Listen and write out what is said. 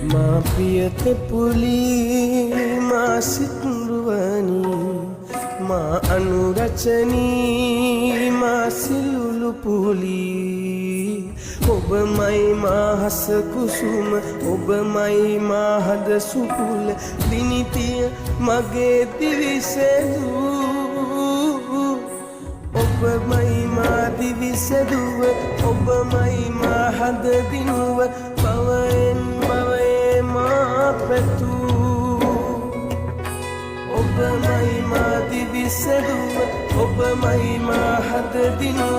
මා ප්‍රියත පුලී මා සිතුරුවනි මා අනුරචනී මා සිලුලු පුලී ඔබමයි මා හස කුසුම ඔබමයි මා හද සුකුල දිනිතිය මගේ දිවිසෙදූ ඔබමයි මා දිවිසෙදුව ඔබමයි මා හද දිනුව බවයෙන් බවයේ මා පැතූ ඔබමයි මා දිවිසෙදුව ඔබමයි මා හද දිනුව